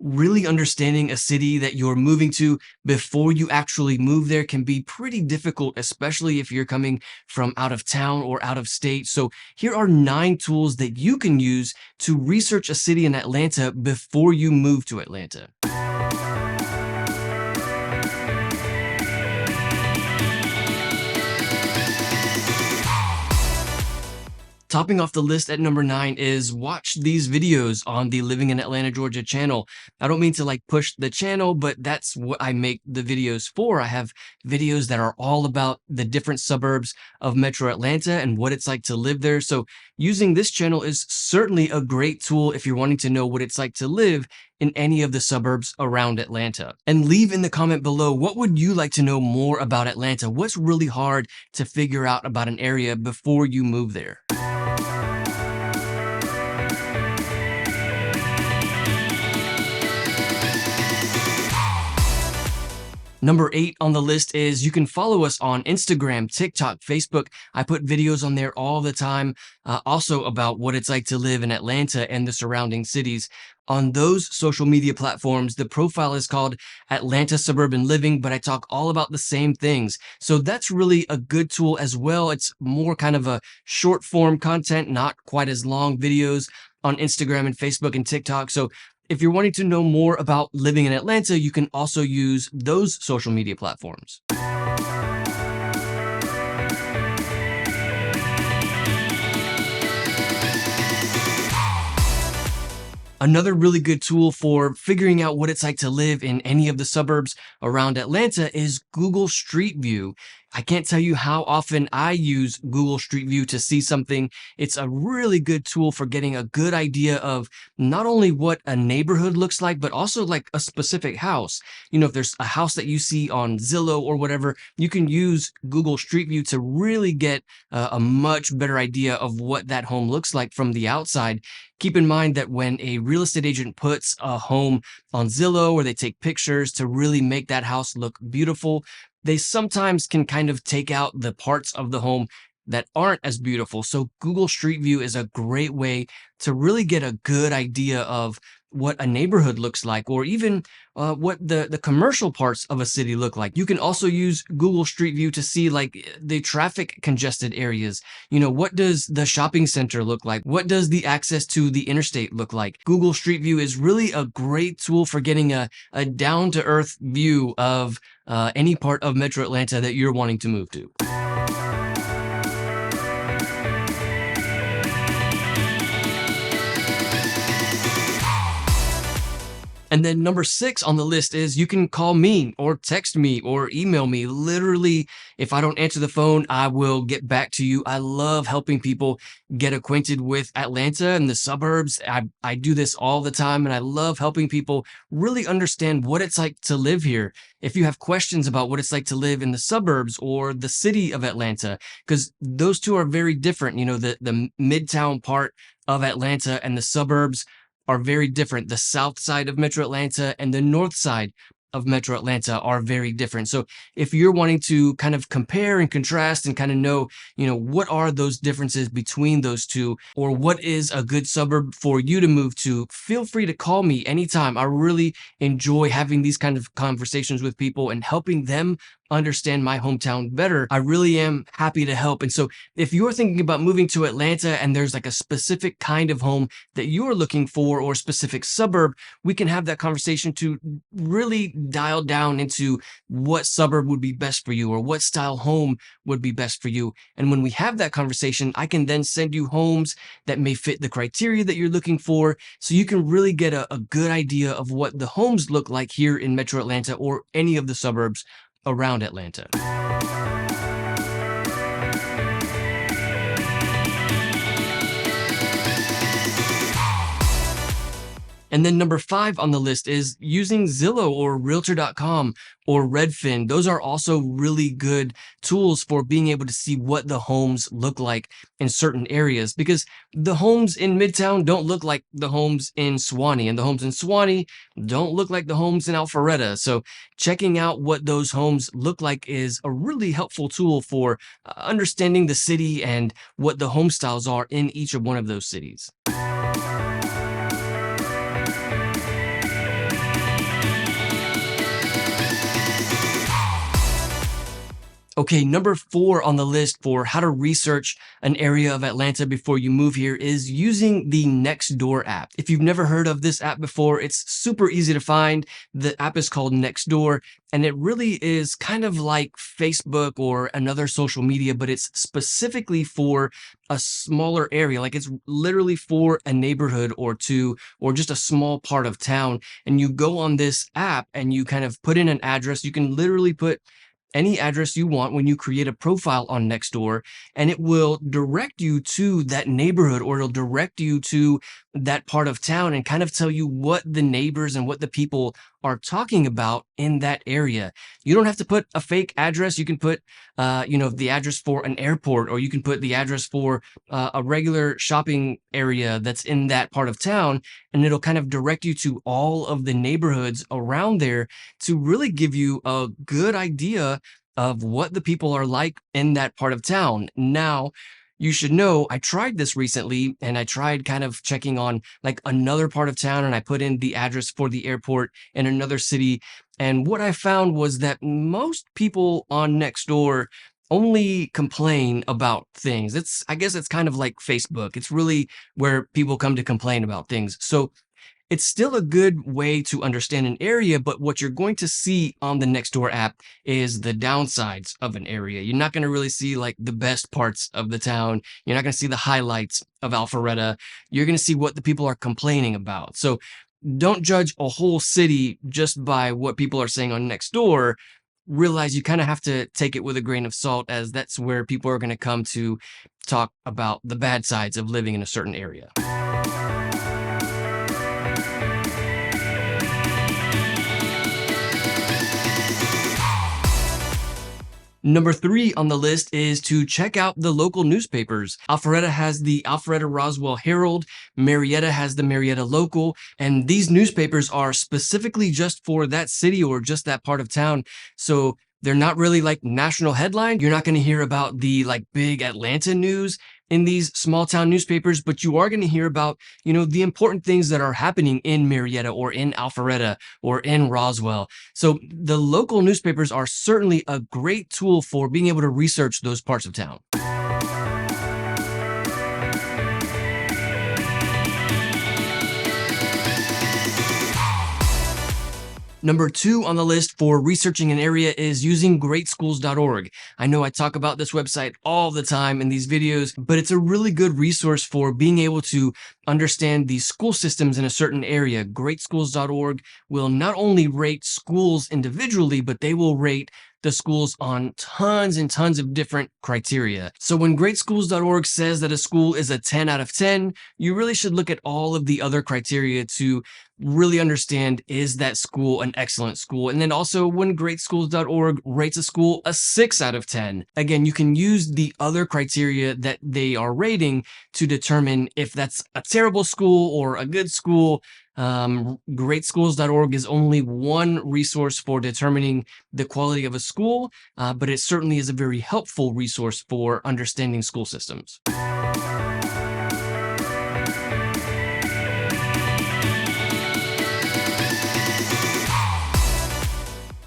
Really understanding a city that you're moving to before you actually move there can be pretty difficult, especially if you're coming from out of town or out of state. So here are 9 tools that you can use to research a city in Atlanta before you move to Atlanta. Topping off the list at number 9 is watch these videos on the Living in Atlanta, Georgia channel. I don't mean to like push the channel, but that's what I make the videos for. I have videos that are all about the different suburbs of Metro Atlanta and what it's like to live there. So using this channel is certainly a great tool if you're wanting to know what it's like to live in any of the suburbs around Atlanta. And leave in the comment below, what would you like to know more about Atlanta? What's really hard to figure out about an area before you move there? Number 8 on the list is you can follow us on Instagram, TikTok, Facebook. I put videos on there all the time, also about what it's like to live in Atlanta and the surrounding cities. On those social media platforms, the profile is called Atlanta Suburban Living, but I talk all about the same things. So that's really a good tool as well. It's more kind of a short form content, not quite as long videos on Instagram and Facebook and TikTok. So if you're wanting to know more about living in Atlanta, you can also use those social media platforms. Another really good tool for figuring out what it's like to live in any of the suburbs around Atlanta is Google Street View. I can't tell you how often I use Google Street View to see something. It's a really good tool for getting a good idea of not only what a neighborhood looks like, but also like a specific house. You know, if there's a house that you see on Zillow or whatever, you can use Google Street View to really get a much better idea of what that home looks like from the outside. Keep in mind that when a real estate agent puts a home on Zillow or they take pictures to really make that house look beautiful, they sometimes can kind of take out the parts of the home that aren't as beautiful. So Google Street View is a great way to really get a good idea of what a neighborhood looks like, or even what the commercial parts of a city look like. You can also use Google Street View to see like the traffic congested areas. You know, what does the shopping center look like? What does the access to the interstate look like? Google Street View is really a great tool for getting a down-to-earth view of any part of Metro Atlanta that you're wanting to move to. And then number 6 on the list is you can call me or text me or email me. Literally, if I don't answer the phone, I will get back to you. I love helping people get acquainted with Atlanta and the suburbs. I do this all the time, and I love helping people really understand what it's like to live here. If you have questions about what it's like to live in the suburbs or the city of Atlanta, because those two are very different. You know, the midtown part of Atlanta and the suburbs are very different. The south side of Metro Atlanta and the north side of Metro Atlanta are very different. So if you're wanting to kind of compare and contrast and kind of know, you know, what are those differences between those two, or what is a good suburb for you to move to, feel free to call me anytime. I really enjoy having these kind of conversations with people and helping them understand my hometown better. I really am happy to help. And so if you're thinking about moving to Atlanta and there's like a specific kind of home that you're looking for or a specific suburb, we can have that conversation to really dial down into what suburb would be best for you or what style home would be best for you. And when we have that conversation, I can then send you homes that may fit the criteria that you're looking for, so you can really get a good idea of what the homes look like here in Metro Atlanta or any of the suburbs around Atlanta. And then number 5 on the list is using Zillow or Realtor.com or Redfin. Those are also really good tools for being able to see what the homes look like in certain areas, because the homes in Midtown don't look like the homes in Suwanee, and the homes in Suwanee don't look like the homes in Alpharetta. So checking out what those homes look like is a really helpful tool for understanding the city and what the home styles are in each of one of those cities. Okay, number 4 on the list for how to research an area of Atlanta before you move here is using the Nextdoor app. If you've never heard of this app before, it's super easy to find. The app is called Nextdoor, and it really is kind of like Facebook or another social media, but it's specifically for a smaller area. Like it's literally for a neighborhood or two, or just a small part of town. And you go on this app and you kind of put in an address. You can literally put any address you want when you create a profile on Nextdoor, and it will direct you to that neighborhood, or it'll direct you to that part of town and kind of tell you what the neighbors and what the people are talking about in that area. You don't have to put a fake address. You can put, the address for an airport, or you can put the address for a regular shopping area that's in that part of town, and it'll kind of direct you to all of the neighborhoods around there to really give you a good idea of what the people are like in that part of town. Now, you should know I tried this recently, and I tried kind of checking on like another part of town, and I put in the address for the airport in another city. And what I found was that most people on Nextdoor only complain about things. I guess it's kind of like Facebook. It's really where people come to complain about things. So it's still a good way to understand an area, but what you're going to see on the Nextdoor app is the downsides of an area. You're not going to really see like the best parts of the town. You're not going to see the highlights of Alpharetta. You're going to see what the people are complaining about. So don't judge a whole city just by what people are saying on Nextdoor. Realize you kind of have to take it with a grain of salt, as that's where people are going to come to talk about the bad sides of living in a certain area. Number 3 on the list is to check out the local newspapers. Alpharetta has the Alpharetta Roswell Herald, Marietta has the Marietta Local, and these newspapers are specifically just for that city or just that part of town. So they're not really like national headlines. You're not going to hear about the like big Atlanta news in these small town newspapers, but you are going to hear about, the important things that are happening in Marietta or in Alpharetta or in Roswell. So the local newspapers are certainly a great tool for being able to research those parts of town. Number 2 on the list for researching an area is using greatschools.org. I know I talk about this website all the time in these videos, but it's a really good resource for being able to understand the school systems in a certain area. Greatschools.org will not only rate schools individually, but they will rate the schools on tons and tons of different criteria. So when greatschools.org says that a school is a 10 out of 10, you really should look at all of the other criteria to really understand, is that school an excellent school? And then also when greatschools.org rates a school a 6 out of 10, again, you can use the other criteria that they are rating to determine if that's a terrible school or a good school. Greatschools.org is only one resource for determining the quality of a school, but it certainly is a very helpful resource for understanding school systems.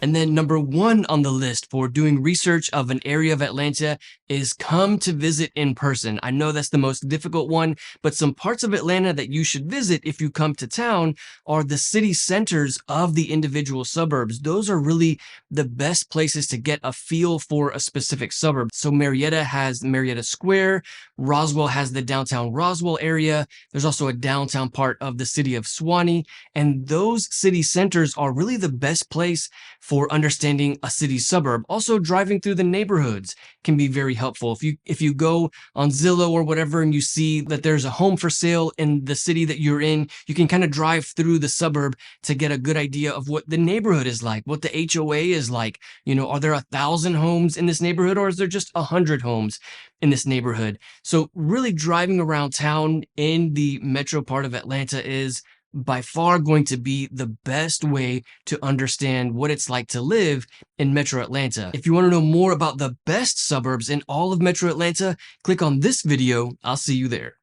And then number 1 on the list for doing research of an area of Atlanta is come to visit in person. I know that's the most difficult one, but some parts of Atlanta that you should visit if you come to town are the city centers of the individual suburbs. Those are really the best places to get a feel for a specific suburb. So Marietta has Marietta Square, Roswell has the downtown Roswell area. There's also a downtown part of the city of Suwanee, and those city centers are really the best place for understanding a city suburb. Also, driving through the neighborhoods can be very helpful. If you go on Zillow or whatever and you see that there's a home for sale in the city that you're in, you can kind of drive through the suburb to get a good idea of what the neighborhood is like, what the HOA is like. Are there 1,000 homes in this neighborhood, or is there just 100 homes in this neighborhood? So really driving around town in the metro part of Atlanta is by far going to be the best way to understand what it's like to live in Metro Atlanta. If you want to know more about the best suburbs in all of Metro Atlanta, click on this video. I'll see you there.